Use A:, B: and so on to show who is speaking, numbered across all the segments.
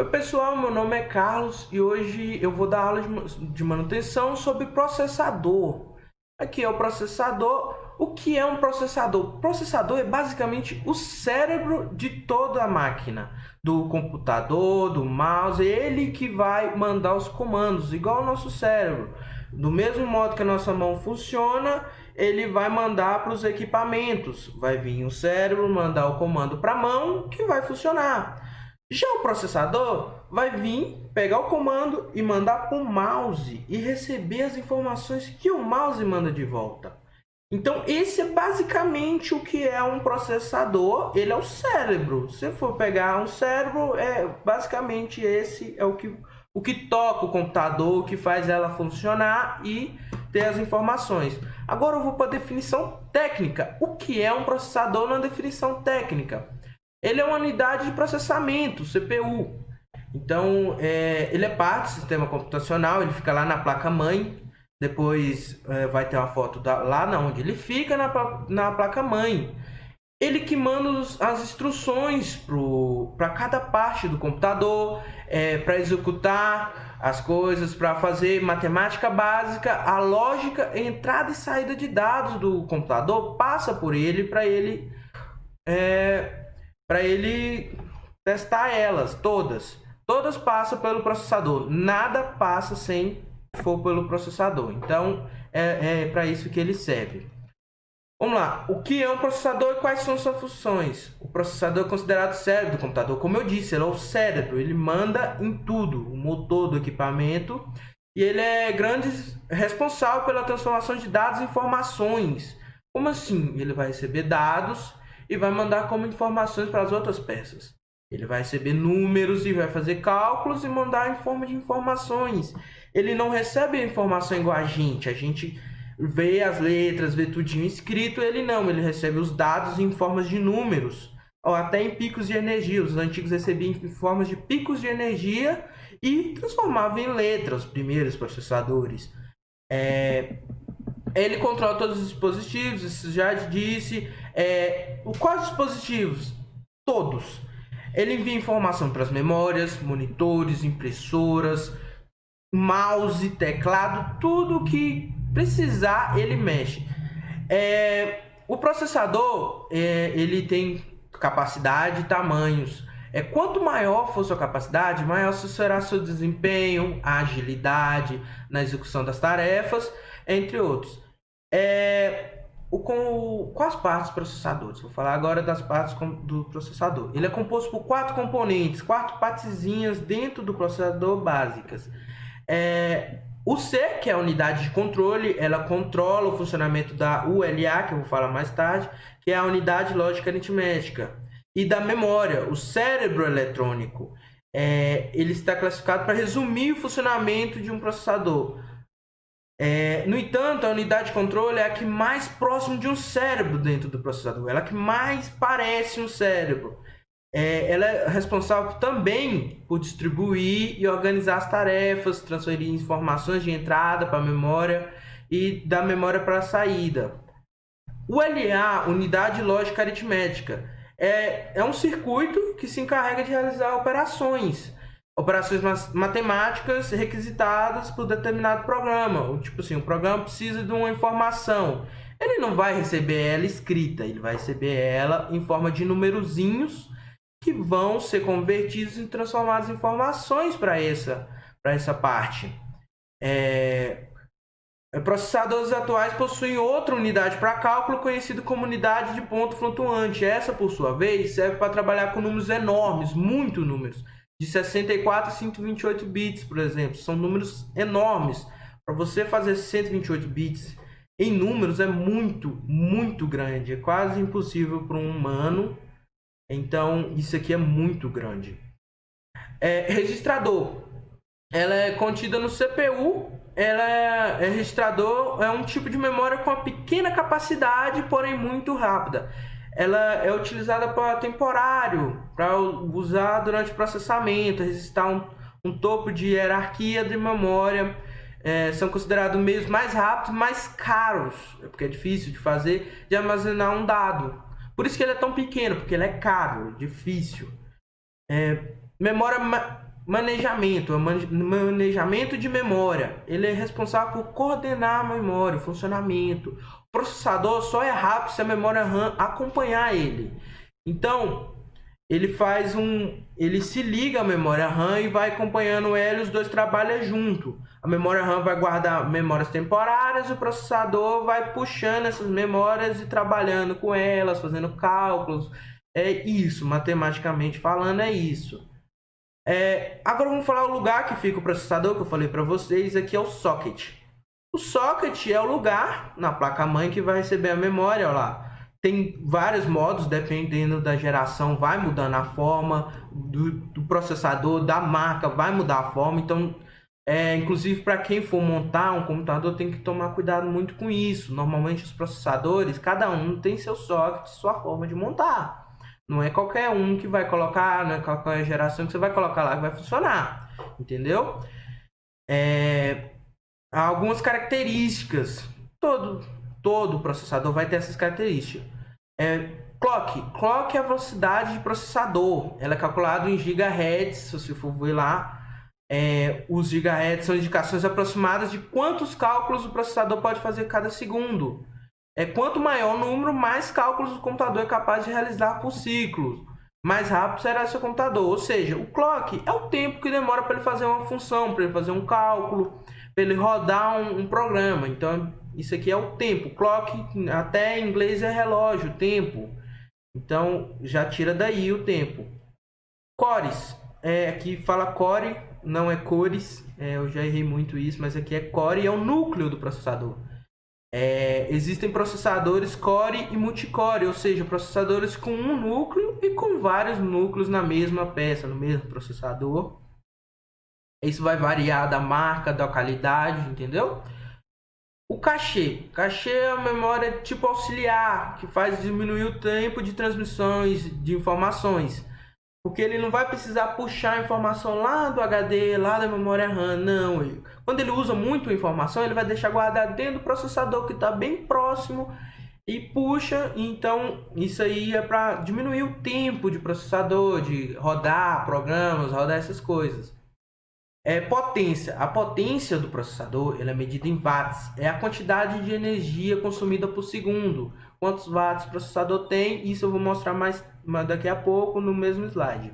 A: Oi pessoal, meu nome é Carlos e hoje eu vou dar aula de manutenção sobre processador. Aqui é o processador. O que é um processador? O processador é basicamente o cérebro de toda a máquina, do computador, do mouse, é ele que vai mandar os comandos, igual o nosso cérebro. Do mesmo modo que a nossa mão funciona, ele vai mandar para os equipamentos. Vai vir o cérebro mandar o comando para a mão que vai funcionar. Já o processador vai vir, pegar o comando e mandar para o mouse e receber as informações que o mouse manda de volta. Então, esse é basicamente o que é um processador. Ele é o cérebro. Se for pegar um cérebro, basicamente esse é o que toca o computador, o que faz ela funcionar e ter as informações. Agora eu vou para a definição técnica. O que é um processador na definição técnica? Ele é uma unidade de processamento, CPU. Então, ele é parte do sistema computacional, ele fica lá na placa-mãe. Depois vai ter uma foto lá onde ele fica, na placa-mãe. Ele que manda as instruções para cada parte do computador, para executar as coisas, para fazer matemática básica. A lógica, entrada e saída de dados do computador passa por ele para ele testar elas todas. Todas passam pelo processador. Nada passa sem for pelo processador. Então, é para isso que ele serve. Vamos lá. O que é um processador e quais são suas funções? O processador é considerado o cérebro do computador. Como eu disse, ele é o cérebro. Ele manda em tudo. O motor do equipamento. E ele é responsável pela transformação de dados em informações. Como assim? Ele vai receber dados e vai mandar como informações para as outras peças. Ele vai receber números e vai fazer cálculos e mandar em forma de informações. Ele não recebe a informação igual a gente vê as letras, vê tudinho escrito. Ele não, ele recebe os dados em formas de números, ou até em picos de energia. Os antigos recebiam em formas de picos de energia e transformavam em letras, os primeiros processadores. Ele controla todos os dispositivos, isso já disse. Quais dispositivos? Todos. Ele envia informação para as memórias, monitores, impressoras, mouse, teclado, tudo que precisar ele mexe. O processador ele tem capacidade e tamanhos. Quanto maior for sua capacidade, maior será seu desempenho, a agilidade na execução das tarefas, entre outros. Quais partes dos processadores? Vou falar agora das partes do processador. Ele é composto por 4 componentes, 4 partezinhas dentro do processador básicas. O C, que é a unidade de controle, ela controla o funcionamento da ULA, que eu vou falar mais tarde, que é a unidade lógica aritmética. E da memória, o cérebro eletrônico. Ele está classificado para resumir o funcionamento de um processador. No entanto, a unidade de controle é a que mais próximo de um cérebro dentro do processador. Ela que mais parece um cérebro. Ela é responsável também por distribuir e organizar as tarefas, transferir informações de entrada para a memória e da memória para a saída. O LA, unidade lógica aritmética, é um circuito que se encarrega de realizar operações matemáticas requisitadas por determinado programa. Tipo assim, o programa precisa de uma informação. Ele não vai receber ela escrita, ele vai receber ela em forma de numerozinhos que vão ser convertidos e transformados em informações para essa parte. Processadores atuais possuem outra unidade para cálculo conhecida como unidade de ponto flutuante. Essa, por sua vez, serve para trabalhar com números enormes, muito números, de 64 a 128 bits, por exemplo. São números enormes. Para você fazer 128 bits em números é muito, muito grande. É quase impossível para um humano. Então, isso aqui é muito grande. Registrador. Ela é contida no CPU. Registrador é um tipo de memória com uma pequena capacidade, porém muito rápida. Ela é utilizada para temporário, para usar durante o processamento, registrar um topo de hierarquia de memória. São considerados meios mais rápidos, mais caros, porque é difícil de fazer, de armazenar um dado. Por isso que ele é tão pequeno, porque ele é caro, difícil. Memória manejamento de memória. Ele é responsável por coordenar a memória, o funcionamento. O processador só é rápido se a memória RAM acompanhar ele. Então, ele se liga à memória RAM e vai acompanhando ela e os dois trabalham junto. A memória RAM vai guardar memórias temporárias, o processador vai puxando essas memórias e trabalhando com elas, fazendo cálculos. É isso, matematicamente falando, é isso. Agora vamos falar o lugar que fica o processador, que eu falei para vocês, aqui é o socket. O socket é o lugar na placa-mãe que vai receber a memória, olha lá. Tem vários modos, dependendo da geração, vai mudando a forma do processador, da marca, vai mudar a forma. Então, inclusive para quem for montar um computador, tem que tomar cuidado muito com isso. Normalmente os processadores, cada um tem seu socket, sua forma de montar. Não é qualquer um que vai colocar, não é qualquer geração que você vai colocar lá que vai funcionar. Entendeu? Há algumas características. Todo processador vai ter essas características. Clock é a velocidade de processador. Ela é calculada em gigahertz, se você for ver lá. Os gigahertz são indicações aproximadas de quantos cálculos o processador pode fazer cada segundo. Quanto maior o número, mais cálculos o computador é capaz de realizar por ciclo. Mais rápido será seu computador. Ou seja, o clock é o tempo que demora para ele fazer uma função, para ele fazer um cálculo, para ele rodar um programa. Então, isso aqui é o tempo. Clock, até em inglês, é relógio, tempo. Então, já tira daí o tempo. Cores. Aqui fala core, não é cores. Eu já errei muito isso, mas aqui é core e é o núcleo do processador. Existem processadores core e multicore, ou seja, processadores com um núcleo e com vários núcleos na mesma peça, no mesmo processador. Isso vai variar da marca, da qualidade, entendeu? O cache. Cache é a memória tipo auxiliar, que faz diminuir o tempo de transmissões de informações. Porque ele não vai precisar puxar a informação lá do HD, lá da memória RAM, não. Quando ele usa muito informação, ele vai deixar guardado dentro do processador que está bem próximo e puxa. Então, isso aí é para diminuir o tempo de processador, de rodar programas, rodar essas coisas. Potência. A potência do processador ela é medida em watts. É a quantidade de energia consumida por segundo. Quantos watts o processador tem? Isso eu vou mostrar mais daqui a pouco no mesmo slide.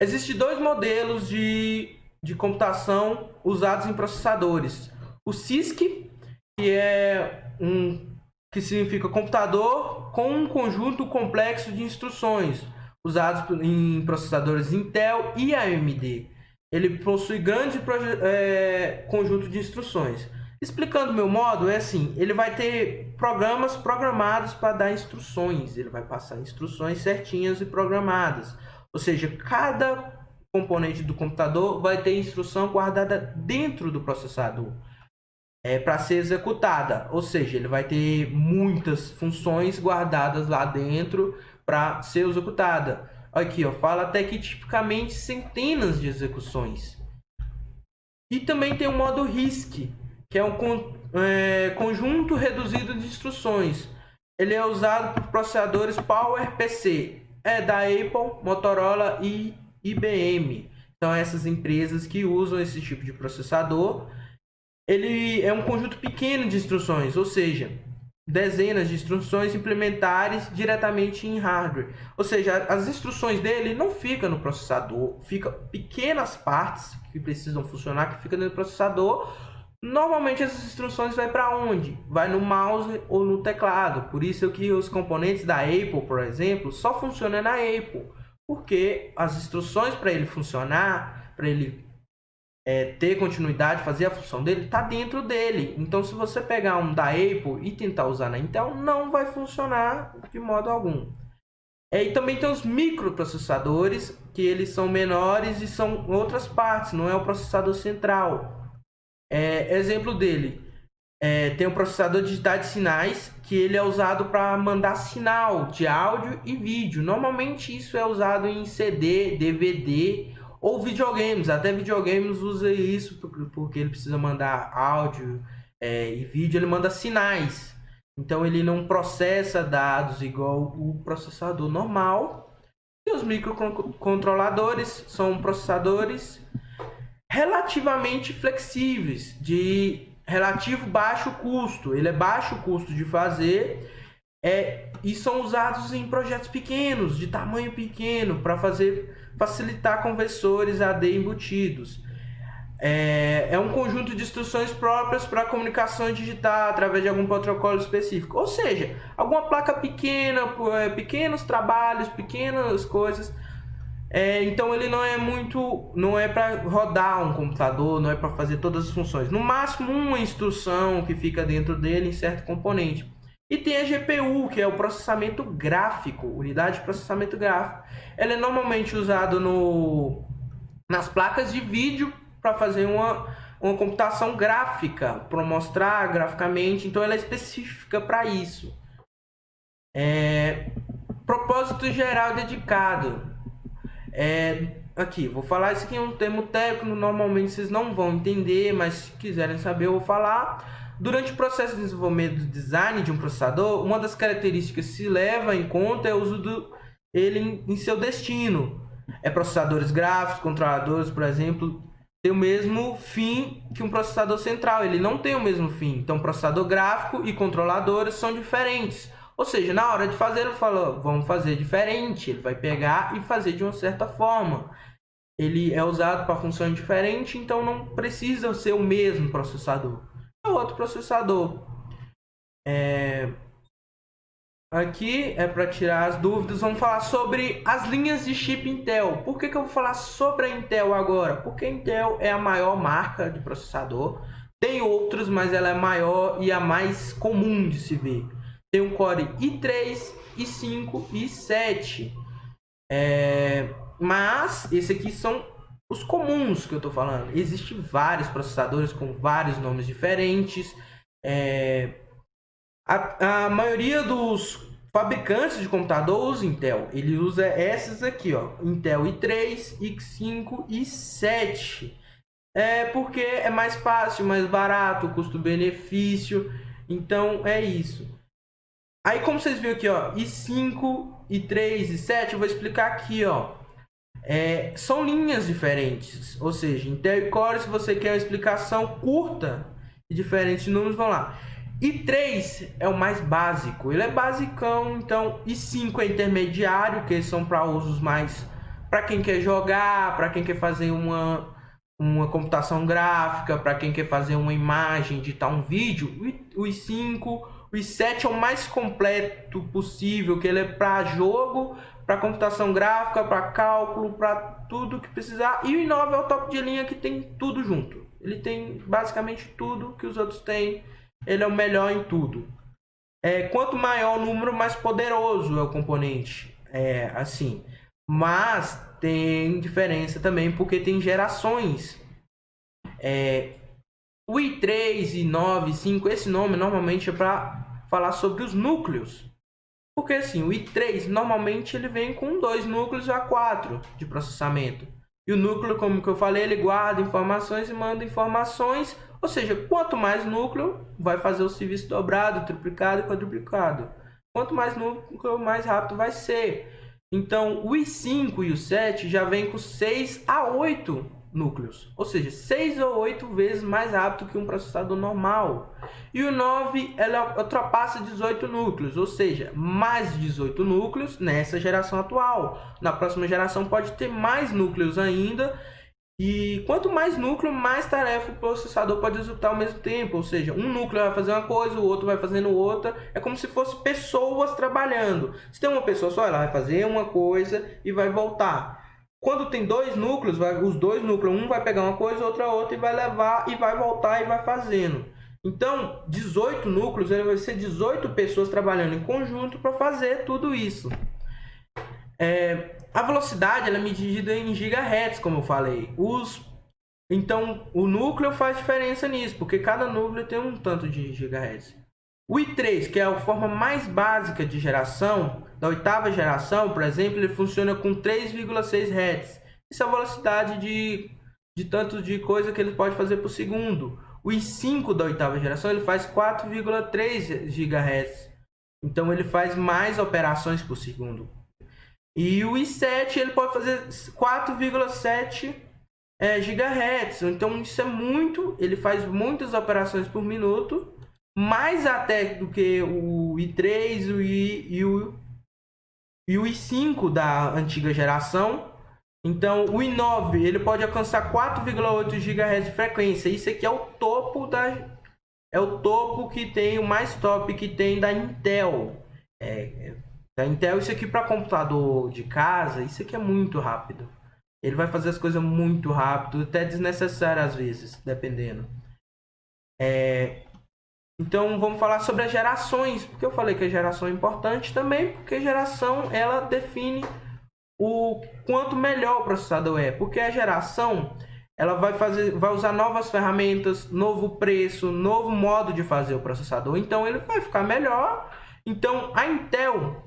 A: Existem dois modelos de computação usados em processadores. O CISC, que significa computador com um conjunto complexo de instruções, usados em processadores Intel e AMD. Ele possui grande conjunto de instruções. Explicando o meu modo, assim, ele vai ter programas programados para dar instruções. Ele vai passar instruções certinhas e programadas. Ou seja, cada componente do computador vai ter instrução guardada dentro do processador para ser executada. Ou seja, ele vai ter muitas funções guardadas lá dentro para ser executada. Aqui, fala até que tipicamente centenas de execuções. E também tem o modo RISC, que é um conjunto reduzido de instruções. Ele é usado por processadores PowerPC, da Apple, Motorola e IBM. São essas empresas que usam esse tipo de processador. Ele é um conjunto pequeno de instruções, ou seja, dezenas de instruções implementares diretamente em hardware. Ou seja, as instruções dele não ficam no processador, ficam pequenas partes que precisam funcionar, que ficam dentro do processador. Normalmente essas instruções vai para onde? Vai no mouse ou no teclado. Por isso que os componentes da Apple, por exemplo, só funcionam na Apple. Porque as instruções para ele funcionar, para ele ter continuidade, fazer a função dele, está dentro dele. Então, se você pegar um da Apple e tentar usar na Intel, não vai funcionar de modo algum. E também tem os microprocessadores, que eles são menores e são outras partes, não é o processador central. Exemplo dele, tem o processador digital de sinais, que ele é usado para mandar sinal de áudio e vídeo. Normalmente isso é usado em CD, DVD ou videogames. Até videogames usa isso porque ele precisa mandar áudio e vídeo, ele manda sinais. Então ele não processa dados igual o processador normal. E os microcontroladores são processadores relativamente flexíveis, de relativo baixo custo. Ele é baixo custo de fazer e são usados em projetos pequenos, de tamanho pequeno, para facilitar conversores AD embutidos. É um conjunto de instruções próprias para comunicação digital através de algum protocolo específico. Ou seja, alguma placa pequena, pequenos trabalhos, pequenas coisas. Então ele não é para rodar um computador, não é para fazer todas as funções. No máximo uma instrução que fica dentro dele em certo componente. E tem a GPU, que é o processamento gráfico, unidade de processamento gráfico. Ela é normalmente usada nas placas de vídeo para fazer uma computação gráfica, para mostrar graficamente. Então ela é específica para isso. Propósito geral dedicado. Aqui, vou falar isso aqui é um termo técnico, normalmente vocês não vão entender, mas se quiserem saber eu vou falar. Durante o processo de desenvolvimento do design de um processador, uma das características que se leva em conta é o uso dele em seu destino. Processadores gráficos, controladores, por exemplo, tem o mesmo fim que um processador central, ele não tem o mesmo fim. Então, processador gráfico e controladores são diferentes. Ou seja, na hora de fazer, ele falou, vamos fazer diferente. Ele vai pegar e fazer de uma certa forma. Ele é usado para funções diferentes, então não precisa ser o mesmo processador. É outro processador. Aqui é para tirar as dúvidas. Vamos falar sobre as linhas de chip Intel. Por que eu vou falar sobre a Intel agora? Porque a Intel é a maior marca de processador. Tem outros, mas ela é maior e a mais comum de se ver. Tem um Core i3, i5 e i7. Mas esse aqui são os comuns que eu estou falando. Existem vários processadores com vários nomes diferentes. A maioria dos fabricantes de computador usa Intel. Ele usa essas aqui, ó, Intel i3, i5 e i7. Porque é mais fácil, mais barato, custo-benefício. Então é isso. Aí como vocês viram aqui, ó, i5, i3, i7, eu vou explicar aqui, ó. São linhas diferentes, ou seja, Intel e Core, se você quer uma explicação curta e diferentes números, vão lá. i3 é o mais básico, ele é basicão, então i5 é intermediário, que são para usos mais para quem quer jogar, para quem quer fazer uma computação gráfica, para quem quer fazer uma imagem, editar um vídeo. O i5, o i7 é o mais completo possível, que ele é para jogo, para computação gráfica, para cálculo, para tudo que precisar. E o i9 é o top de linha que tem tudo junto. Ele tem basicamente tudo que os outros têm. Ele é o melhor em tudo. Quanto maior o número, mais poderoso é o componente. Assim. Mas tem diferença também, porque tem gerações. O i3, i9, i5, esse nome normalmente é para falar sobre os núcleos. Porque assim, o i3 normalmente ele vem com 2 núcleos a 4 de processamento. E o núcleo, como que eu falei, ele guarda informações e manda informações. Ou seja, quanto mais núcleo, vai fazer o serviço dobrado, triplicado e quadruplicado. Quanto mais núcleo, mais rápido vai ser. Então, o i5 e o 7 já vem com 6 a 8 núcleos. Ou seja, 6 ou 8 vezes mais rápido que um processador normal. E o 9, ela ultrapassa 18 núcleos. Ou seja, mais de 18 núcleos nessa geração atual. Na próxima geração pode ter mais núcleos ainda. E quanto mais núcleo, mais tarefa o processador pode executar ao mesmo tempo. Ou seja, um núcleo vai fazer uma coisa, o outro vai fazendo outra. É como se fossem pessoas trabalhando. Se tem uma pessoa só, ela vai fazer uma coisa e vai voltar. Quando tem 2 núcleos, os 2 núcleos, um vai pegar uma coisa, outra e vai levar e vai voltar e vai fazendo. Então, 18 núcleos, ele vai ser 18 pessoas trabalhando em conjunto para fazer tudo isso. A velocidade ela é medida em gigahertz, como eu falei. Então, o núcleo faz diferença nisso, porque cada núcleo tem um tanto de gigahertz. O i3, que é a forma mais básica de geração, da 8ª geração, por exemplo, ele funciona com 3,6 Hz. Isso é a velocidade de tanto de coisa que ele pode fazer por segundo. O i5 da 8ª geração ele faz 4,3 GHz. Então ele faz mais operações por segundo. E o i7 ele pode fazer 4,7 GHz. Então isso é muito, ele faz muitas operações por minuto, mais até do que o i3 e o i5 da antiga geração. Então o i9 ele pode alcançar 4,8 GHz de frequência. Isso aqui é o topo que tem, o mais top que tem da Intel. Da Intel, isso aqui para computador de casa, isso aqui é muito rápido. Ele vai fazer as coisas muito rápido, até desnecessário às vezes, dependendo. Então vamos falar sobre as gerações, porque eu falei que a geração é importante também, porque a geração ela define o quanto melhor o processador é, porque a geração ela vai usar novas ferramentas, novo preço, novo modo de fazer o processador, então ele vai ficar melhor. Então a Intel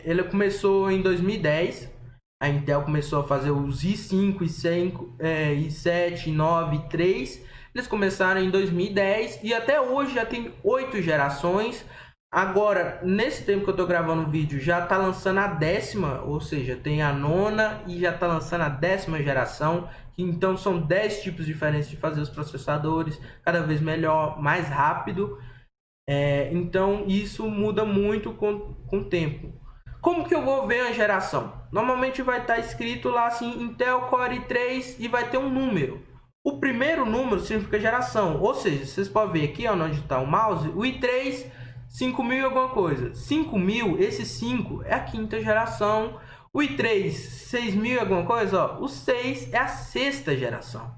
A: ele começou em 2010. A Intel começou a fazer os i5, i7, i9, i3. Eles começaram em 2010 e até hoje já tem 8 gerações. Agora, nesse tempo que eu estou gravando o vídeo, já está lançando a 10ª, ou seja, tem a 9ª e já está lançando a 10ª geração. Então são 10 tipos diferentes de fazer os processadores, cada vez melhor, mais rápido. Então isso muda muito com o tempo. Como que eu vou ver a geração? Normalmente vai estar escrito lá assim, Intel Core i3 e vai ter um número. O primeiro número significa geração, ou seja, vocês podem ver aqui onde está o mouse, o i3 5000 e alguma coisa. 5000, esse 5 é a 5ª geração. O i3 6000 e alguma coisa, ó, o 6 é a 6ª geração.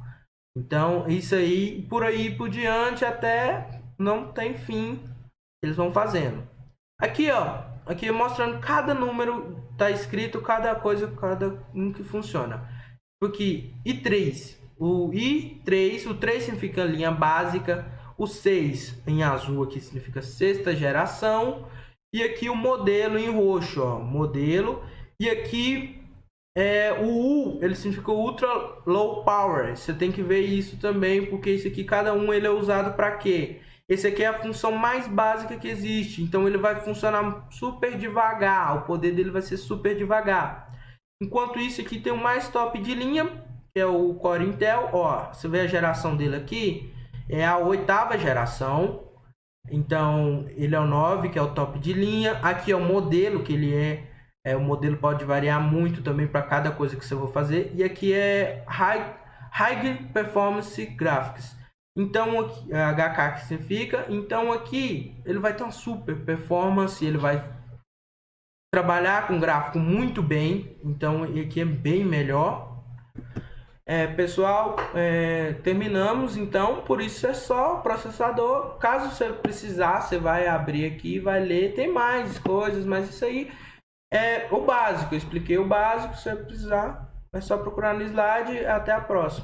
A: Então isso aí, por aí por diante, até não tem fim, eles vão fazendo. Aqui, ó, aqui mostrando cada número, tá escrito cada coisa, cada um que funciona. Porque o três significa linha básica, o 6 em azul aqui significa 6ª geração, e aqui o modelo em roxo, ó, modelo, e aqui o U, ele significa Ultra Low Power. Você tem que ver isso também, porque isso aqui, cada um ele é usado para quê? Esse aqui é a função mais básica que existe, então ele vai funcionar super devagar, o poder dele vai ser super devagar. Enquanto isso aqui tem o mais top de linha, que é o Core Intel, ó, você vê a geração dele aqui, é a 8ª geração, então ele é o 9, que é o top de linha. Aqui é o modelo que ele o modelo pode variar muito também para cada coisa que você for fazer, e aqui é High Performance Graphics. Então aqui, HK que significa, então aqui ele vai ter uma super performance, ele vai trabalhar com gráfico muito bem, então aqui é bem melhor. Pessoal, terminamos então, por isso é só processador. Caso você precisar, você vai abrir aqui e vai ler, tem mais coisas, mas isso aí é o básico, eu expliquei o básico. Se você precisar, é só procurar no slide. Até a próxima.